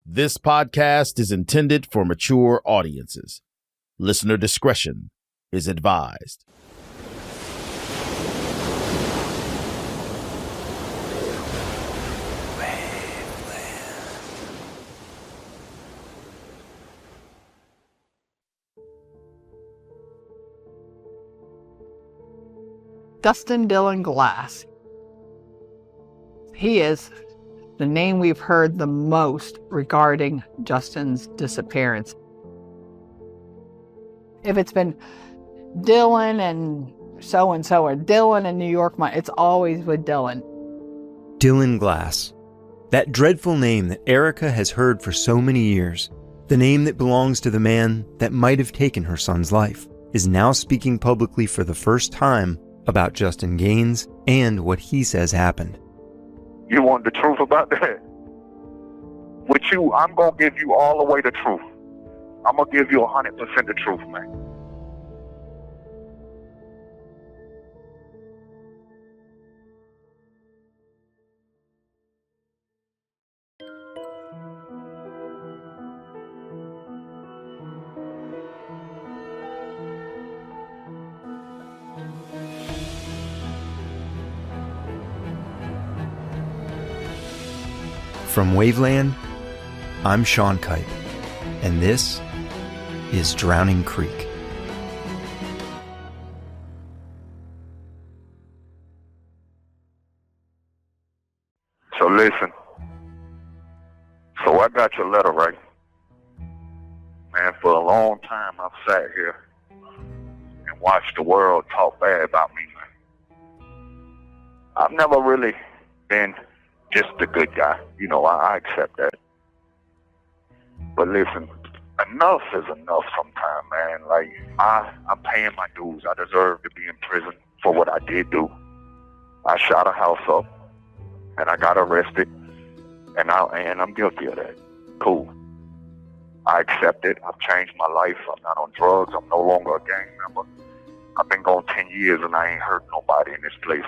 This podcast is intended for mature audiences. Listener discretion is advised. Justin Dylan Glass. He is the name we've heard the most regarding Justin's disappearance. If it's been Dylan and so-and-so, or Dylan in New York, it's always with Dylan. Dylan Glass. That dreadful name that Erica has heard for so many years, the name that belongs to the man that might have taken her son's life, is now speaking publicly for the first time about Justin Gaines and what he says happened. You want the truth about that? With you, I'm going to give you all the way the truth. I'm going to give you 100% the truth, man. From Waveland, I'm Sean Kipe, and this is Drowning Creek. So listen. So I got your letter, right? Man, for a long time I've sat here and watched the world talk bad about me, man. I've never really been just a good guy. You know, I accept that. But listen, enough is enough sometimes, man. Like, I'm paying my dues. I deserve to be in prison for what I did do. I shot a house up, and I got arrested, and I'm guilty of that. Cool. I accept it. I've changed my life. I'm not on drugs. I'm no longer a gang member. I've been gone 10 years, and I ain't hurt nobody in this place.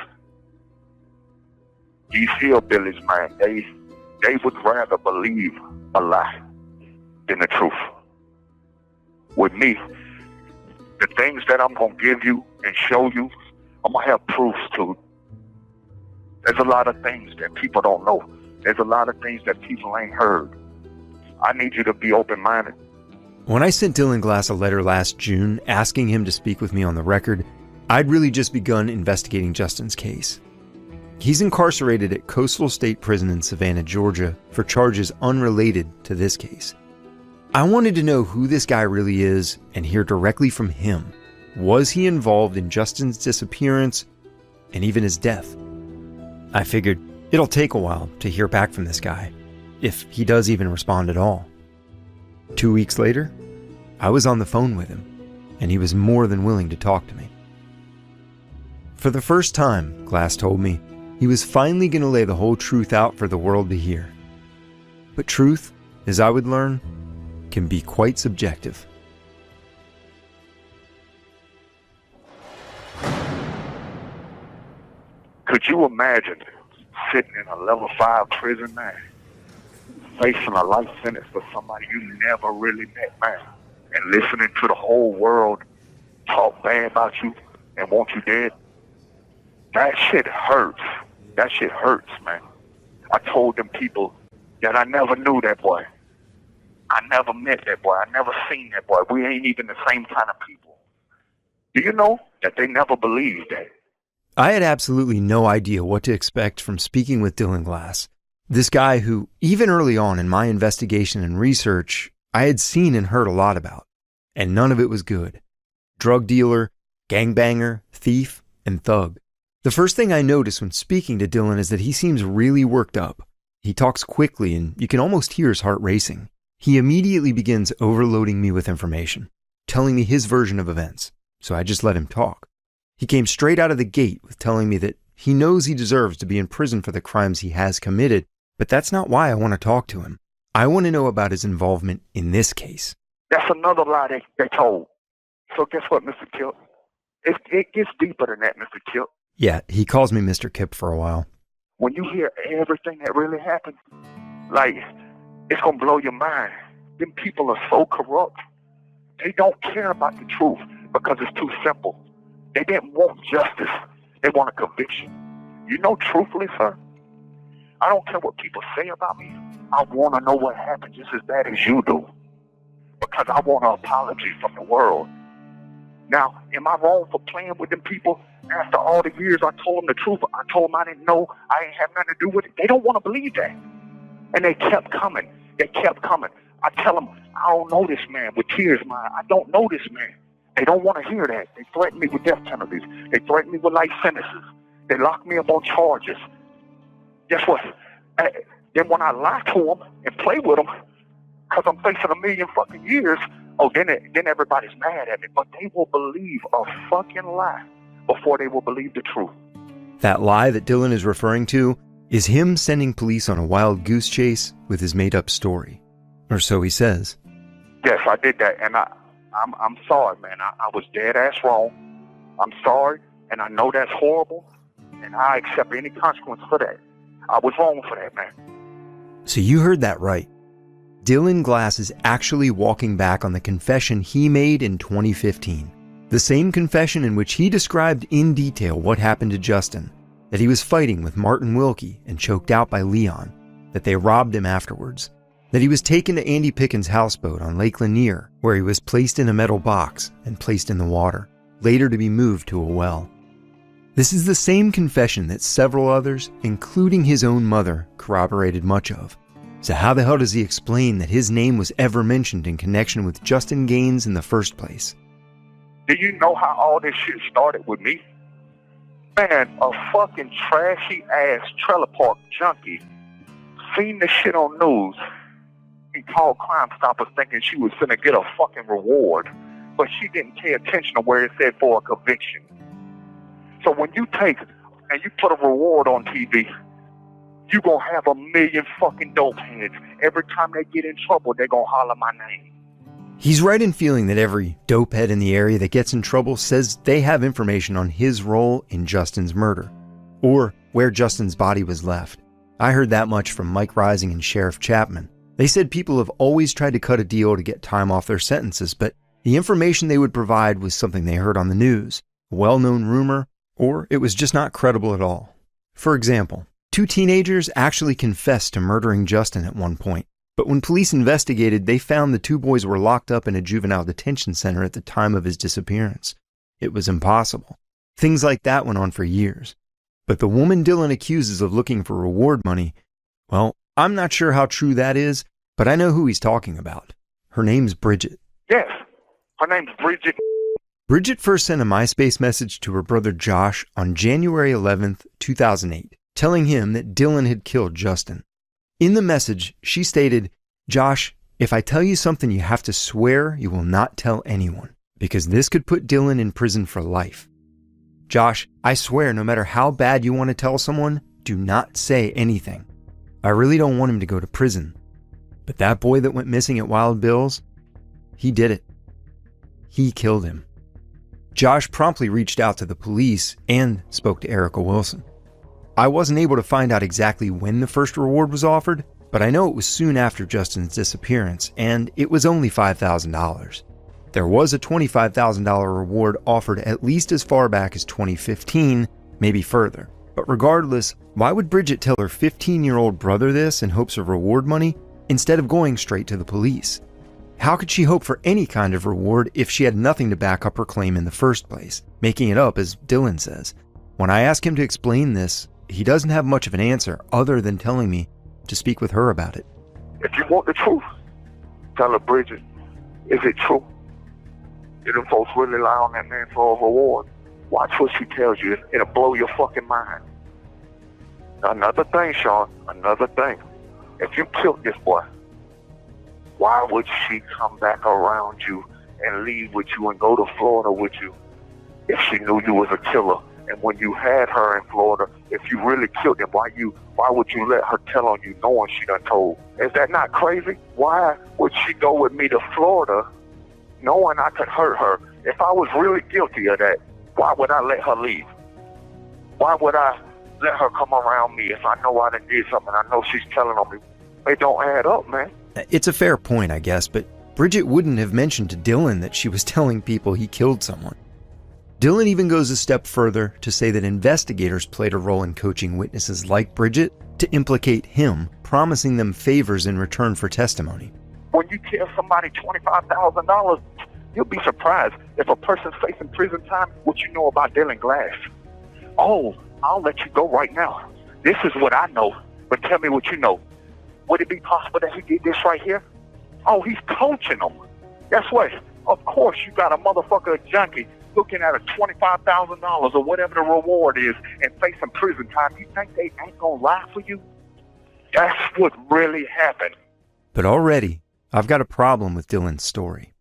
These hillbillies, man, they would rather believe a lie than the truth. With me, the things that I'm going to give you and show you, I'm going to have proofs to. There's a lot of things that people don't know. There's a lot of things that people ain't heard. I need you to be open-minded. When I sent Dylan Glass a letter last June asking him to speak with me on the record, I'd really just begun investigating Justin's case. He's incarcerated at Coastal State Prison in Savannah, Georgia, for charges unrelated to this case. I wanted to know who this guy really is and hear directly from him. Was he involved in Justin's disappearance and even his death? I figured it'll take a while to hear back from this guy, if he does even respond at all. 2 weeks later, I was on the phone with him, and he was more than willing to talk to me. For the first time, Glass told me, he was finally going to lay the whole truth out for the world to hear. But truth, as I would learn, can be quite subjective. Could you imagine sitting in a level 5 prison, man, facing a life sentence for somebody you never really met, man, and listening to the whole world talk bad about you and want you dead? That shit hurts. That shit hurts, man. I told them people that I never knew that boy. I never met that boy. I never seen that boy. We ain't even the same kind of people. Do you know that they never believed that? I had absolutely no idea what to expect from speaking with Dylan Glass. This guy who, even early on in my investigation and research, I had seen and heard a lot about. And none of it was good. Drug dealer, gangbanger, thief, and thug. The first thing I notice when speaking to Dylan is that he seems really worked up. He talks quickly and you can almost hear his heart racing. He immediately begins overloading me with information, telling me his version of events, so I just let him talk. He came straight out of the gate with telling me that he knows he deserves to be in prison for the crimes he has committed, but that's not why I want to talk to him. I want to know about his involvement in this case. That's another lie they told. So guess what, Mr. Kipp? It gets deeper than that, Mr. Kipp. Yeah, he calls me Mr. Kipp for a while. When you hear everything that really happened, like, It's going to blow your mind. Them people are so corrupt. They don't care about the truth because it's too simple. They didn't want justice. They want a conviction. You know, truthfully, sir, I don't care what people say about me. I want to know what happened just as bad as you do. Because I want an apology from the world. Now, am I wrong for playing with them people? After all the years I told them the truth, I told them I didn't know, I ain't have nothing to do with it. They don't want to believe that. And they kept coming. They kept coming. I tell them, I don't know this man, with tears in my eyes. I don't know this man. They don't want to hear that. They threaten me with death penalties. They threaten me with life sentences. They lock me up on charges. Guess what? Then when I lie to them and play with them, because I'm facing 1 million fucking years, then everybody's mad at me. But they will believe a fucking lie before they will believe the truth. That lie that Dylan is referring to is him sending police on a wild goose chase with his made-up story. Or so he says. Yes, I did that, and I'm sorry, man. I was dead-ass wrong. I'm sorry, and I know that's horrible, and I accept any consequence for that. I was wrong for that, man. So you heard that right. Dylan Glass is actually walking back on the confession he made in 2015. The same confession in which he described in detail what happened to Justin, that he was fighting with Martin Wilkie and choked out by Leon, that they robbed him afterwards, that he was taken to Andy Pickens' houseboat on Lake Lanier, where he was placed in a metal box and placed in the water, later to be moved to a well. This is the same confession that several others, including his own mother, corroborated much of. So how the hell does he explain that his name was ever mentioned in connection with Justin Gaines in the first place? Do you know how all this shit started with me? Man, a fucking trashy-ass trailer park junkie seen this shit on news. He called Crime Stoppers thinking she was finna get a fucking reward, but she didn't pay attention to where it said for a conviction. So when you take and you put a reward on TV, you gonna have 1 million fucking dope heads. Every time they get in trouble, they gonna holler my name. He's right in feeling that every dopehead in the area that gets in trouble says they have information on his role in Justin's murder, or where Justin's body was left. I heard that much from Mike Rising and Sheriff Chapman. They said people have always tried to cut a deal to get time off their sentences, but the information they would provide was something they heard on the news, a well-known rumor, or it was just not credible at all. For example, 2 teenagers actually confessed to murdering Justin at one point, but when police investigated, they found the 2 boys were locked up in a juvenile detention center at the time of his disappearance. It was impossible. Things like that went on for years. But the woman Dylan accuses of looking for reward money, well, I'm not sure how true that is, but I know who he's talking about. Her name's Bridget. Yes, her name's Bridget. Bridget first sent a MySpace message to her brother Josh on January 11th, 2008, telling him that Dylan had killed Justin. In the message, she stated, "Josh, if I tell you something, you have to swear you will not tell anyone, because this could put Dylan in prison for life. Josh, I swear no matter how bad you want to tell someone, do not say anything. I really don't want him to go to prison. But that boy that went missing at Wild Bill's, he did it. He killed him." Josh promptly reached out to the police and spoke to Erica Wilson. I wasn't able to find out exactly when the first reward was offered, but I know it was soon after Justin's disappearance, and it was only $5,000. There was a $25,000 reward offered at least as far back as 2015, maybe further. But regardless, why would Bridget tell her 15-year-old brother this in hopes of reward money instead of going straight to the police? How could she hope for any kind of reward if she had nothing to back up her claim in the first place, making it up as Dylan says? When I ask him to explain this, he doesn't have much of an answer other than telling me to speak with her about it. If you want the truth, tell her, Bridget, is it true? Did them folks really lie on that man for a reward? Watch what she tells you. It'll blow your fucking mind. Another thing, Sean, another thing. If you killed this boy, why would she come back around you and leave with you and go to Florida with you if she knew you was a killer? And when you had her in Florida, if you really killed him, why would you let her tell on you knowing she done told? Is that not crazy? Why would she go with me to Florida knowing I could hurt her? If I was really guilty of that, why would I let her leave? Why would I let her come around me if I know I done did something? I know she's telling on me. It don't add up, man. It's a fair point, I guess, but Bridget wouldn't have mentioned to Dylan that she was telling people he killed someone. Dylan even goes a step further to say that investigators played a role in coaching witnesses like Bridget to implicate him, promising them favors in return for testimony. When you tell somebody $25,000, you'll be surprised if a person's facing prison time what you know about Dylan Glass. Oh, I'll let you go right now. This is what I know, but tell me what you know. Would it be possible that he did this right here? Oh, he's coaching them. Guess what? Of course you got a motherfucker junkie looking at a $25,000 or whatever the reward is and facing prison time. You think they ain't gonna lie for you? That's what really happened. But already, I've got a problem with Dylan's story.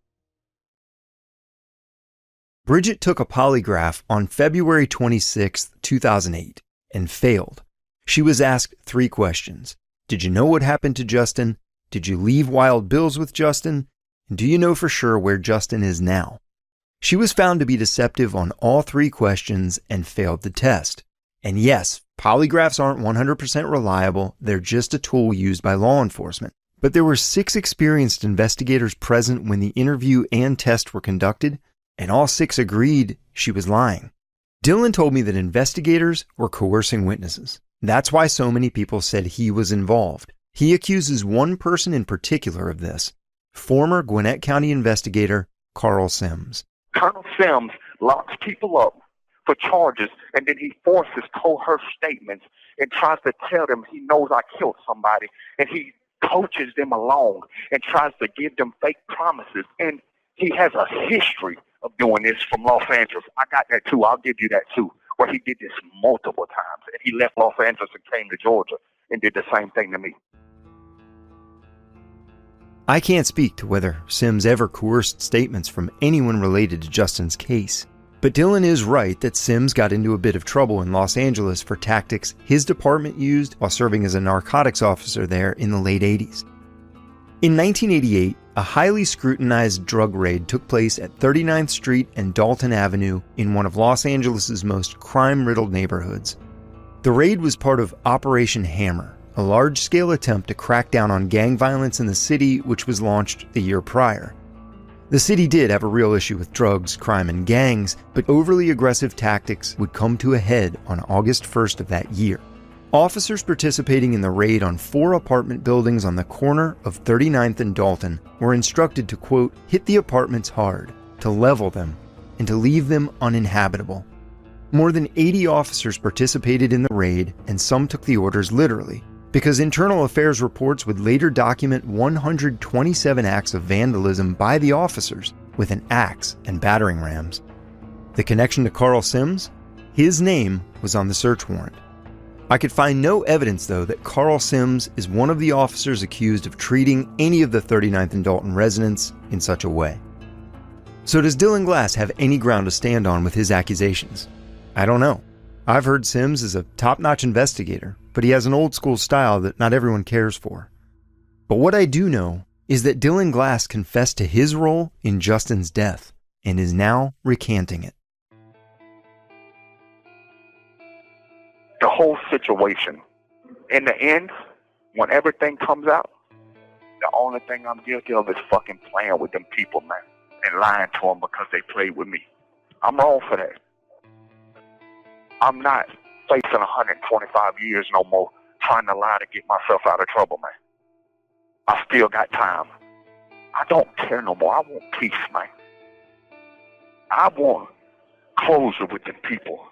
Bridget took a polygraph on February 26, 2008, and failed. She was asked 3 questions. Did you know what happened to Justin? Did you leave Wild Bill's with Justin? And do you know for sure where Justin is now? She was found to be deceptive on all 3 questions and failed the test. And yes, polygraphs aren't 100% reliable, they're just a tool used by law enforcement. But there were 6 experienced investigators present when the interview and test were conducted, and all 6 agreed she was lying. Dylan told me that investigators were coercing witnesses. That's why so many people said he was involved. He accuses one person in particular of this, former Gwinnett County investigator Carl Sims. Colonel Sims locks people up for charges, and then he forces coerced statements and tries to tell them he knows I killed somebody, and he coaches them along and tries to give them fake promises. And he has a history of doing this from Los Angeles. I got that too. I'll give you that too, where he did this multiple times. And he left Los Angeles and came to Georgia and did the same thing to me. I can't speak to whether Sims ever coerced statements from anyone related to Justin's case, but Dylan is right that Sims got into a bit of trouble in Los Angeles for tactics his department used while serving as a narcotics officer there in the late 80s. In 1988, a highly scrutinized drug raid took place at 39th Street and Dalton Avenue in one of Los Angeles' most crime-riddled neighborhoods. The raid was part of Operation Hammer, a large-scale attempt to crack down on gang violence in the city, which was launched the year prior. The city did have a real issue with drugs, crime, and gangs, but overly aggressive tactics would come to a head on August 1st of that year. Officers participating in the raid on 4 apartment buildings on the corner of 39th and Dalton were instructed to, quote, hit the apartments hard, to level them, and to leave them uninhabitable. More than 80 officers participated in the raid, and some took the orders literally, because Internal Affairs reports would later document 127 acts of vandalism by the officers with an axe and battering rams. The connection to Carl Sims? His name was on the search warrant. I could find no evidence, though, that Carl Sims is one of the officers accused of treating any of the 39th and Dalton residents in such a way. So does Dylan Glass have any ground to stand on with his accusations? I don't know. I've heard Sims is a top-notch investigator, but he has an old-school style that not everyone cares for. But what I do know is that Dylan Glass confessed to his role in Justin's death and is now recanting it. The whole situation, in the end, when everything comes out, the only thing I'm guilty of is fucking playing with them people, man, and lying to them because they played with me. I'm wrong for that. I'm not facing 125 years no more trying to lie to get myself out of trouble, man. I still got time. I don't care no more. I want peace, man. I want closure with them people.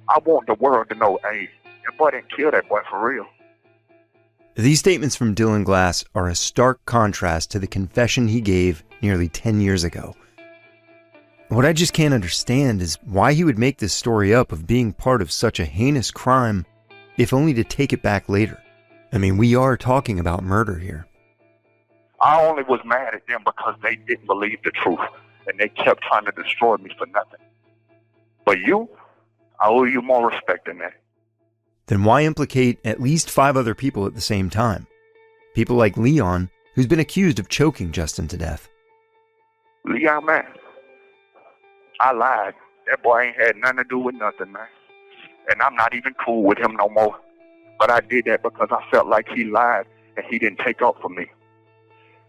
I want the world to know, hey, that boy didn't kill that boy for real. These statements from Dylan Glass are a stark contrast to the confession he gave nearly 10 years ago. What I just can't understand is why he would make this story up of being part of such a heinous crime, if only to take it back later. I mean, we are talking about murder here. I only was mad at them because they didn't believe the truth, and they kept trying to destroy me for nothing. But you, I owe you more respect than that. Then why implicate at least 5 other people at the same time? People like Leon, who's been accused of choking Justin to death. Leon, man, I lied. That boy ain't had nothing to do with nothing, man. And I'm not even cool with him no more. But I did that because I felt like he lied and he didn't take up for me.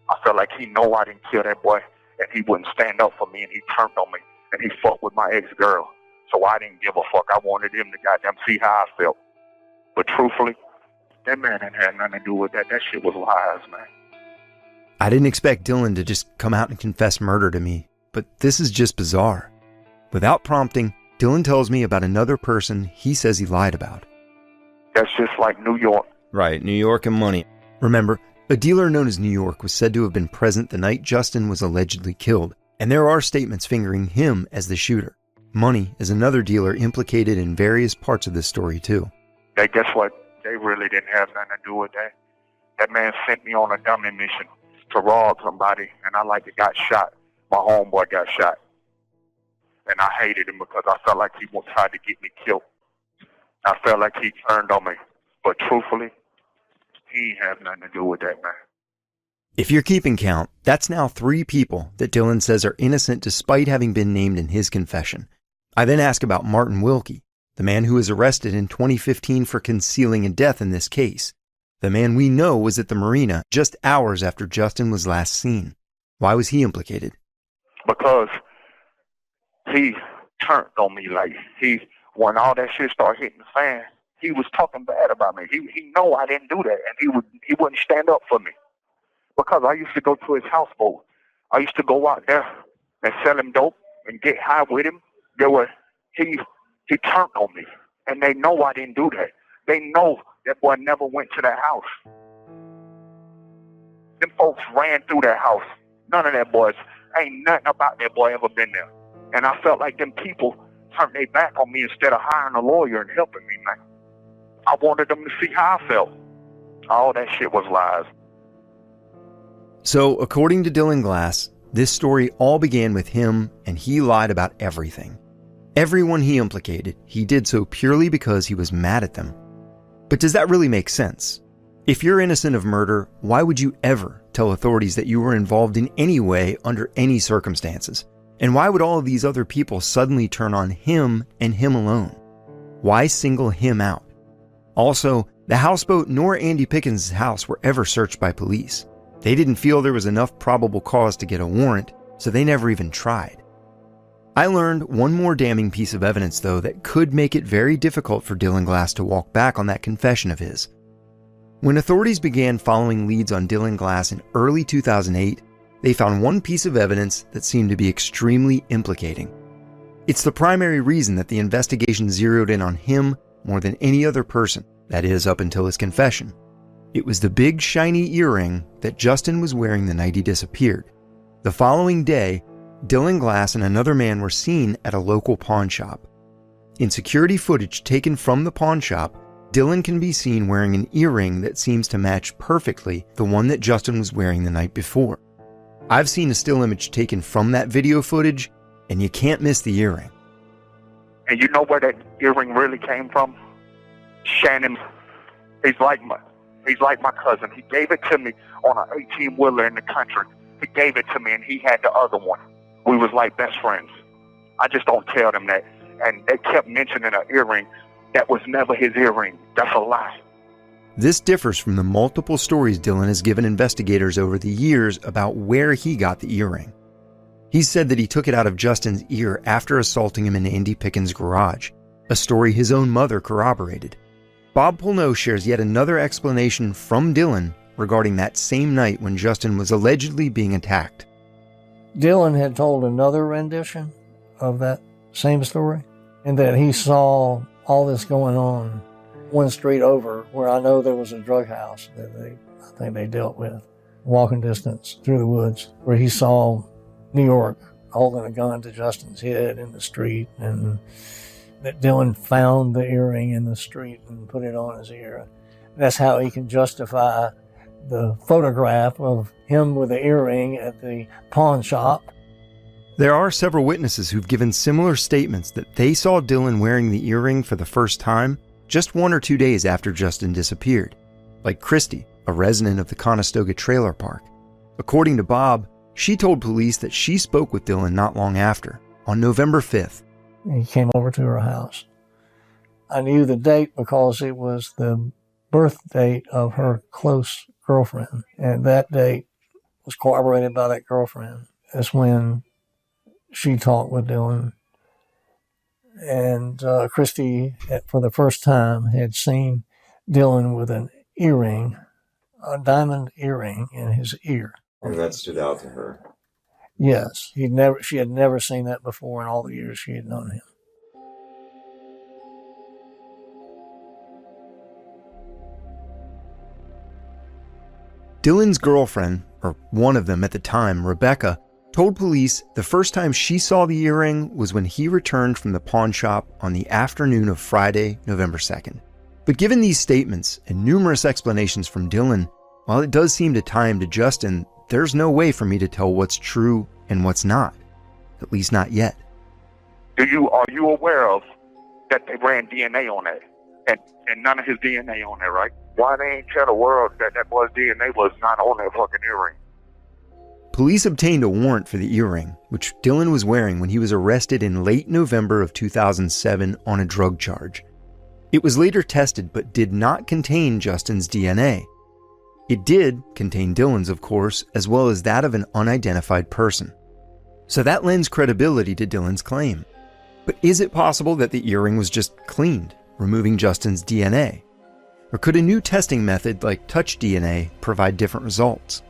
I felt like he know I didn't kill that boy, and he wouldn't stand up for me, and he turned on me, and he fucked with my ex-girl. So I didn't give a fuck. I wanted him to goddamn see how I felt. But truthfully, that man didn't have nothing to do with that. That shit was lies, man. I didn't expect Dylan to just come out and confess murder to me, but this is just bizarre. Without prompting, Dylan tells me about another person he says he lied about. That's just like New York. Right, New York and money. Remember, a dealer known as New York was said to have been present the night Justin was allegedly killed, and there are statements fingering him as the shooter. Money is another dealer implicated in various parts of this story too. Hey, guess what? They really didn't have nothing to do with that. That man sent me on a dummy mission to rob somebody, and I got shot. My homeboy got shot. And I hated him because I felt like he tried to get me killed. I felt like he turned on me. But truthfully, he ain't have nothing to do with that, man. If you're keeping count, that's now 3 people that Dylan says are innocent despite having been named in his confession. I then ask about Martin Wilkie, the man who was arrested in 2015 for concealing a death in this case. The man we know was at the marina just hours after Justin was last seen. Why was he implicated? Because he turned on me when all that shit started hitting the fan, he was talking bad about me. He know I didn't do that, and he wouldn't stand up for me. Because I used to go to his houseboat. I used to go out there and sell him dope and get high with him. He turned on me, and they know I didn't do that. They know that boy never went to that house. Them folks ran through that house. None of that boys, ain't nothing about that boy ever been there. And I felt like them people turned their back on me instead of hiring a lawyer and helping me, man. I wanted them to see how I felt. All that shit was lies. So, according to Dylan Glass, this story all began with him, and he lied about everything. Everyone he implicated, he did so purely because he was mad at them. But does that really make sense? If you're innocent of murder, why would you ever tell authorities that you were involved in any way under any circumstances? And why would all of these other people suddenly turn on him and him alone? Why single him out? Also, the houseboat nor Andy Pickens' house were ever searched by police. They didn't feel there was enough probable cause to get a warrant, so they never even tried. I learned one more damning piece of evidence, though, that could make it very difficult for Dylan Glass to walk back on that confession of his. When authorities began following leads on Dylan Glass in early 2008, they found one piece of evidence that seemed to be extremely implicating. It's the primary reason that the investigation zeroed in on him more than any other person, that is, up until his confession. It was the big shiny earring that Justin was wearing the night he disappeared. The following day, Dylan Glass and another man were seen at a local pawn shop. In security footage taken from the pawn shop, Dylan can be seen wearing an earring that seems to match perfectly the one that Justin was wearing the night before. I've seen a still image taken from that video footage, and you can't miss the earring. And you know where that earring really came from? Shannon, he's like my cousin. He gave it to me on an 18-wheeler in the country. He gave it to me, and he had the other one. We was like best friends. I just don't tell them that. And they kept mentioning an earring. That was never his earring. That's a lie. This differs from the multiple stories Dylan has given investigators over the years about where he got the earring. He said that he took it out of Justin's ear after assaulting him in Andy Pickens' garage, a story his own mother corroborated. Bob Pulneau shares yet another explanation from Dylan regarding that same night when Justin was allegedly being attacked. Dylan had told another rendition of that same story, and that he saw all this going on one street over, where I know there was a drug house that I think they dealt with, walking distance through the woods, where he saw New York holding a gun to Justin's head in the street, and that Dylan found the earring in the street and put it on his ear. That's how he can justify the photograph of him with the earring at the pawn shop. There are several witnesses who've given similar statements that they saw Dylan wearing the earring for the first time just 1 or 2 days after Justin disappeared, like Christy, a resident of the Conestoga Trailer Park. According to Bob, she told police that she spoke with Dylan not long after, on November 5th. He came over to her house. I knew the date because it was the birth date of her close girlfriend. And that date was corroborated by that girlfriend. That's when she talked with Dylan. And Christy, for the first time, had seen Dylan with an earring, a diamond earring in his ear. And that stood out to her. Yes, she had never seen that before in all the years she had known him. Dylan's girlfriend, or one of them at the time, Rebecca, told police the first time she saw the earring was when he returned from the pawn shop on the afternoon of Friday, November 2nd. But given these statements and numerous explanations from Dylan, while it does seem to tie him to Justin, there's no way for me to tell what's true and what's not. At least not yet. Are you aware of that they ran DNA on that? And none of his DNA on there, right? Why they ain't tell the world that boy's DNA was not on that fucking earring? Police obtained a warrant for the earring, which Dylan was wearing when he was arrested in late November of 2007 on a drug charge. It was later tested but did not contain Justin's DNA. It did contain Dylan's, of course, as well as that of an unidentified person. So that lends credibility to Dylan's claim. But is it possible that the earring was just cleaned, removing Justin's DNA? Or could a new testing method like touch DNA provide different results?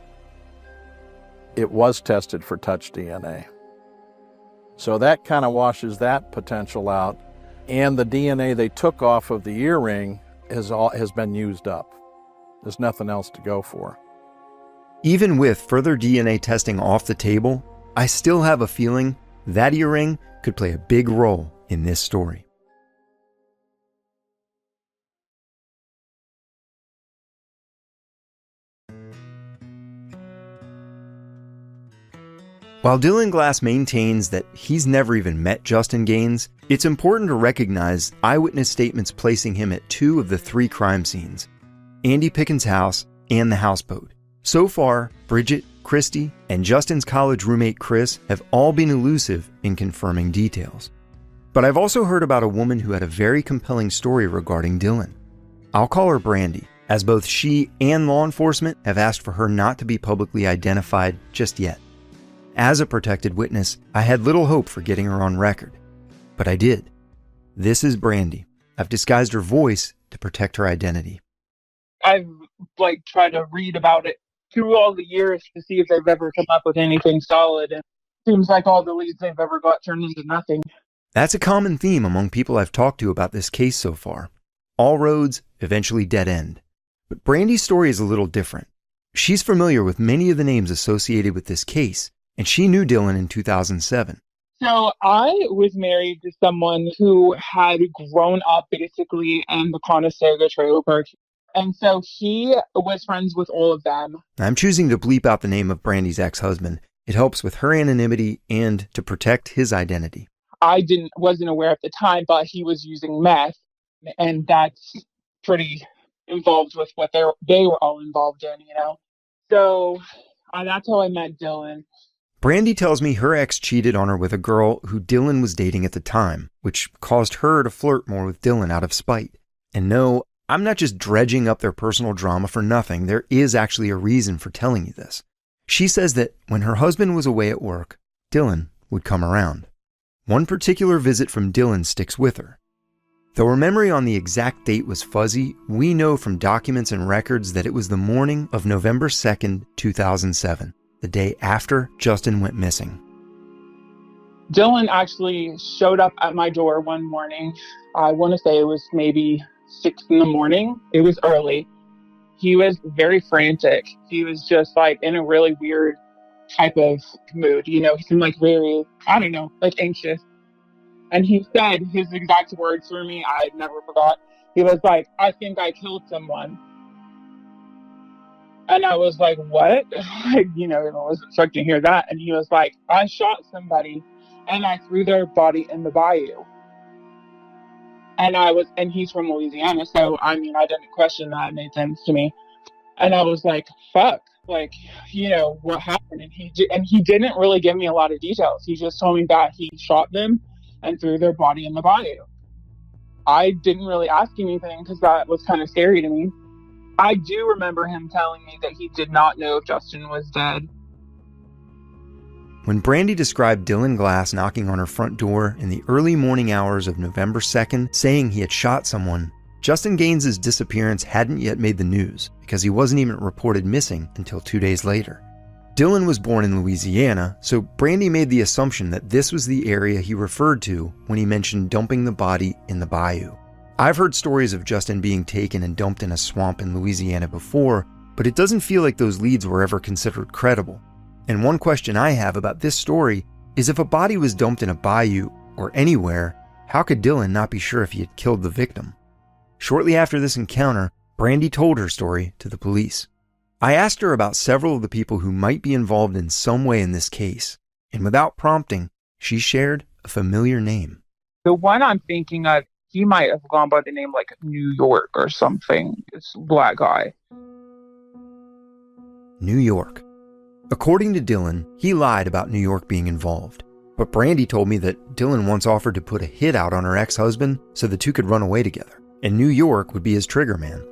It was tested for touch DNA. So that kind of washes that potential out. And the DNA they took off of the earring has been used up. There's nothing else to go for. Even with further DNA testing off the table, I still have a feeling that earring could play a big role in this story. While Dylan Glass maintains that he's never even met Justin Gaines, it's important to recognize eyewitness statements placing him at 2 of the 3 crime scenes, Andy Pickens' house and the houseboat. So far, Bridget, Christy, and Justin's college roommate Chris have all been elusive in confirming details. But I've also heard about a woman who had a very compelling story regarding Dylan. I'll call her Brandy, as both she and law enforcement have asked for her not to be publicly identified just yet. As a protected witness, I had little hope for getting her on record. But I did. This is Brandy. I've disguised her voice to protect her identity. I've tried to read about it through all the years to see if they've ever come up with anything solid. And it seems like all the leads they've ever got turned into nothing. That's a common theme among people I've talked to about this case so far. All roads eventually dead end. But Brandy's story is a little different. She's familiar with many of the names associated with this case, and she knew Dylan in 2007. So I was married to someone who had grown up basically in the Conestoga Trailer Park. And so he was friends with all of them. I'm choosing to bleep out the name of Brandy's ex-husband. It helps with her anonymity and to protect his identity. I wasn't aware at the time, but he was using meth. And that's pretty involved with what they were all involved in, you know. So that's how I met Dylan. Brandy tells me her ex cheated on her with a girl who Dylan was dating at the time, which caused her to flirt more with Dylan out of spite. And no, I'm not just dredging up their personal drama for nothing. There is actually a reason for telling you this. She says that when her husband was away at work, Dylan would come around. One particular visit from Dylan sticks with her. Though her memory on the exact date was fuzzy, we know from documents and records that it was the morning of November 2nd, 2007. The day after Justin went missing. Dylan actually showed up at my door one morning. I want to say it was maybe 6 a.m. It was early. He was very frantic. He was just in a really weird type of mood. You know, he seemed very, anxious. And he said his exact words for me, I never forgot. He was like, "I think I killed someone." And I was like, "What?" I wasn't expecting to hear that. And he was like, "I shot somebody and I threw their body in the bayou." And he's from Louisiana. So, I didn't question that. It made sense to me. And I was like, fuck, what happened? And he didn't really give me a lot of details. He just told me that he shot them and threw their body in the bayou. I didn't really ask anything because that was kind of scary to me. I do remember him telling me that he did not know if Justin was dead. When Brandy described Dylan Glass knocking on her front door in the early morning hours of November 2nd, saying he had shot someone, Justin Gaines' disappearance hadn't yet made the news because he wasn't even reported missing until 2 days later. Dylan was born in Louisiana, so Brandy made the assumption that this was the area he referred to when he mentioned dumping the body in the bayou. I've heard stories of Justin being taken and dumped in a swamp in Louisiana before, but it doesn't feel like those leads were ever considered credible. And one question I have about this story is if a body was dumped in a bayou or anywhere, how could Dylan not be sure if he had killed the victim? Shortly after this encounter, Brandy told her story to the police. I asked her about several of the people who might be involved in some way in this case, and without prompting, she shared a familiar name. The one I'm thinking of, he might have gone by the name like New York or something. It's a black guy. New York. According to Dylan, he lied about New York being involved. But Brandy told me that Dylan once offered to put a hit out on her ex-husband so the two could run away together, and New York would be his trigger man.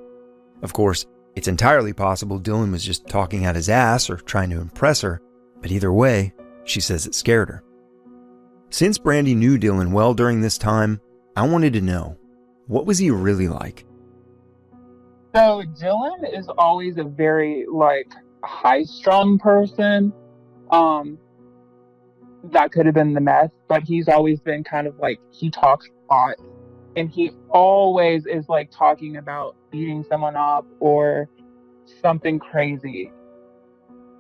Of course, it's entirely possible Dylan was just talking out his ass or trying to impress her, but either way, she says it scared her. Since Brandy knew Dylan well during this time, I wanted to know, what was he really like? So Dylan is always a very high-strung person. That could have been the meth, but he's always been kind of he talks a lot, and he always is talking about beating someone up or something crazy.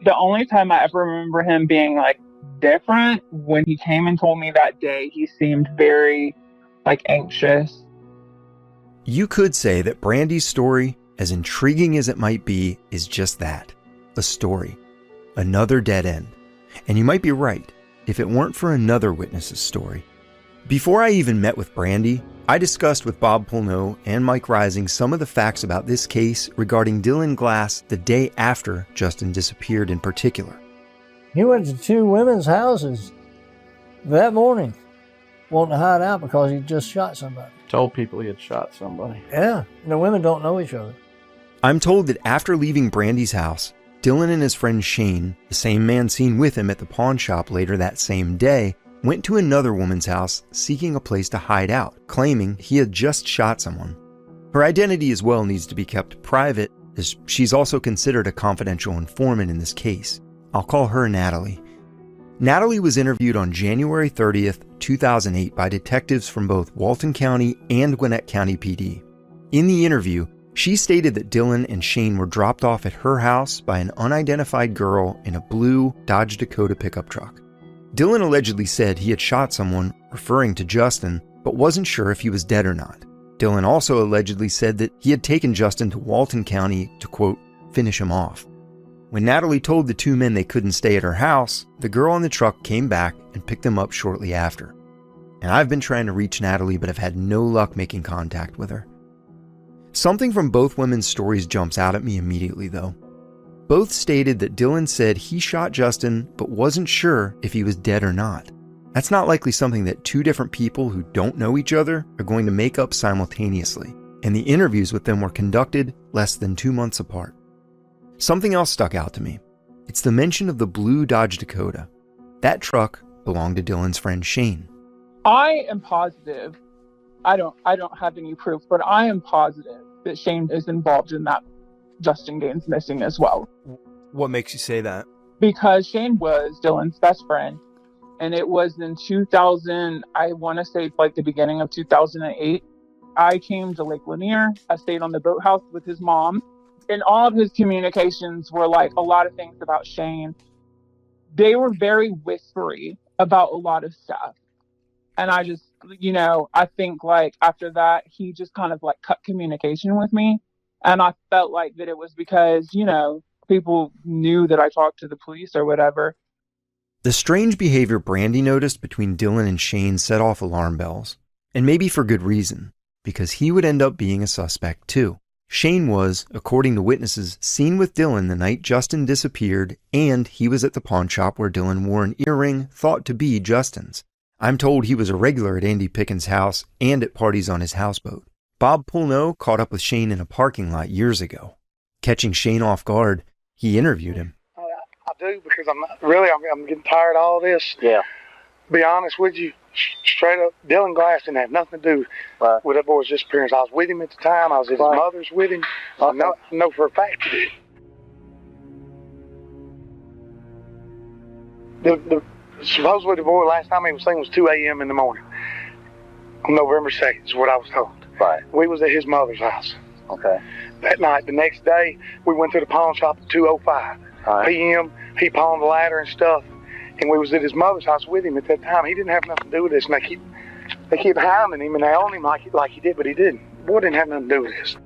The only time I ever remember him being different, when he came and told me that day, he seemed very anxious. You could say that Brandy's story, as intriguing as it might be, is just that, a story, another dead end. And you might be right, if it weren't for another witness's story. Before I even met with Brandy, I discussed with Bob Pulneau and Mike Rising some of the facts about this case regarding Dylan Glass the day after Justin disappeared in particular. He went to two women's houses that morning, wanting to hide out because he just shot somebody. Told people he had shot somebody. Yeah, and the women don't know each other. I'm told that after leaving Brandy's house, Dylan and his friend Shane, the same man seen with him at the pawn shop later that same day, went to another woman's house seeking a place to hide out, claiming he had just shot someone. Her identity as well needs to be kept private, as she's also considered a confidential informant in this case. I'll call her Natalie. Natalie was interviewed on January 30th, 2008 by detectives from both Walton County and Gwinnett County PD. In the interview, she stated that Dylan and Shane were dropped off at her house by an unidentified girl in a blue Dodge Dakota pickup truck. Dylan allegedly said he had shot someone, referring to Justin, but wasn't sure if he was dead or not. Dylan also allegedly said that he had taken Justin to Walton County to, quote, finish him off. When Natalie told the two men they couldn't stay at her house, the girl in the truck came back and picked them up shortly after. And I've been trying to reach Natalie but have had no luck making contact with her. Something from both women's stories jumps out at me immediately though. Both stated that Dylan said he shot Justin but wasn't sure if he was dead or not. That's not likely something that two different people who don't know each other are going to make up simultaneously, and the interviews with them were conducted less than 2 months apart. Something else stuck out to me. It's the mention of the blue Dodge Dakota. That truck belonged to Dylan's friend Shane. I am positive, I don't have any proof, but I am positive that Shane is involved in that Justin Gaines missing as well. What makes you say that? Because Shane was Dylan's best friend, and it was in 2000, I want to say the beginning of 2008. I came to Lake Lanier. I stayed on the boathouse with his mom, and all of his communications were a lot of things about Shane. They were very whispery about a lot of stuff. And I just, I think after that, he just kind of cut communication with me. And I felt that it was because, people knew that I talked to the police or whatever. The strange behavior Brandy noticed between Dylan and Shane set off alarm bells. And maybe for good reason, because he would end up being a suspect too. Shane was, according to witnesses, seen with Dylan the night Justin disappeared, and he was at the pawn shop where Dylan wore an earring thought to be Justin's. I'm told he was a regular at Andy Pickens' house and at parties on his houseboat. Bob Pulneau caught up with Shane in a parking lot years ago. Catching Shane off guard, he interviewed him. I do, because I'm getting tired of all this. Yeah. Be honest with you, straight up, Dylan Glass didn't have nothing to do with that boy's disappearance. I was with him at the time. I was at his mother's with him. Okay. I know for a fact he did. Supposedly the boy, last time he was seen was 2 a.m. in the morning. On November 2nd is what I was told. Right. We was at his mother's house. Okay. That night, the next day, we went to the pawn shop at 2:05 p.m. He pawned the ladder and stuff, and we was at his mother's house with him at that time. He didn't have nothing to do with this, and they keep hounding him, and they own him like he did, but he didn't. The boy didn't have nothing to do with this.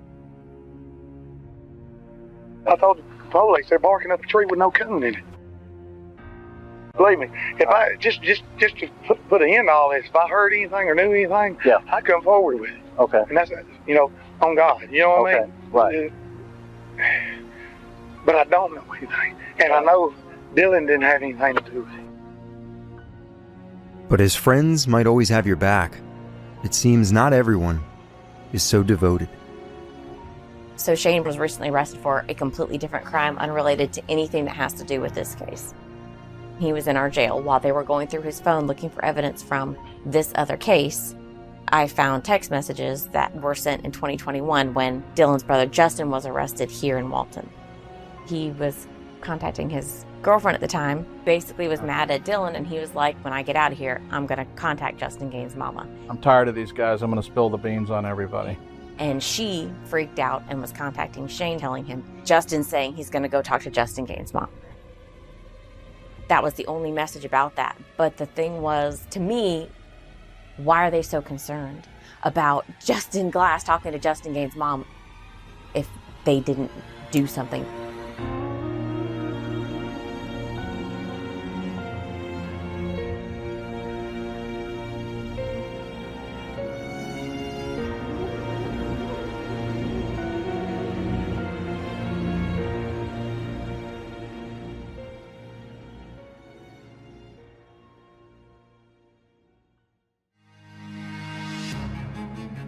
I told the police they're barking up a tree with no coon in it. Believe me, if I just to put an end to all this, if I heard anything or knew anything, I'd come forward with it. Okay. And that's, on God. You know what I mean? Right. But I don't know anything. And I know Dylan didn't have anything to do with it. But his friends might always have your back. It seems not everyone is so devoted. So Shane was recently arrested for a completely different crime unrelated to anything that has to do with this case. He was in our jail while they were going through his phone looking for evidence from this other case. I found text messages that were sent in 2021 when Dylan's brother Justin was arrested here in Walton. He was contacting his girlfriend at the time, basically was mad at Dylan, and he was like, when I get out of here, I'm going to contact Justin Gaines' mama. I'm tired of these guys. I'm going to spill the beans on everybody. And she freaked out and was contacting Shane, telling him Justin's saying he's going to go talk to Justin Gaines' mom. That was the only message about that. But the thing was, to me, why are they so concerned about Justin Glass talking to Justin Gaines' mom if they didn't do something?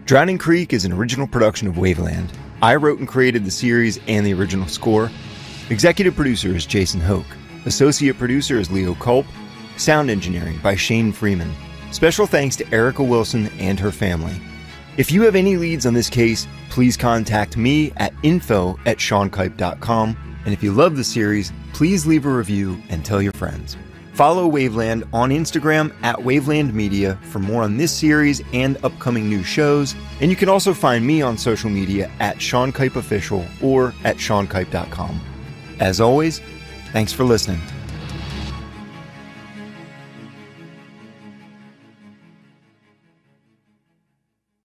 Drowning Creek is an original production of Waveland. I wrote and created the series and the original score. Executive producer is Jason Hoke. Associate producer is Leo Culp. Sound engineering by Shane Freeman. Special thanks to Erica Wilson and her family. If you have any leads on this case, please contact me at info@seankipe.com. And if you love the series, please leave a review and tell your friends. Follow Waveland on Instagram at Waveland Media for more on this series and upcoming new shows. And you can also find me on social media at Sean Kipe Official or at seankipe.com. As always, thanks for listening.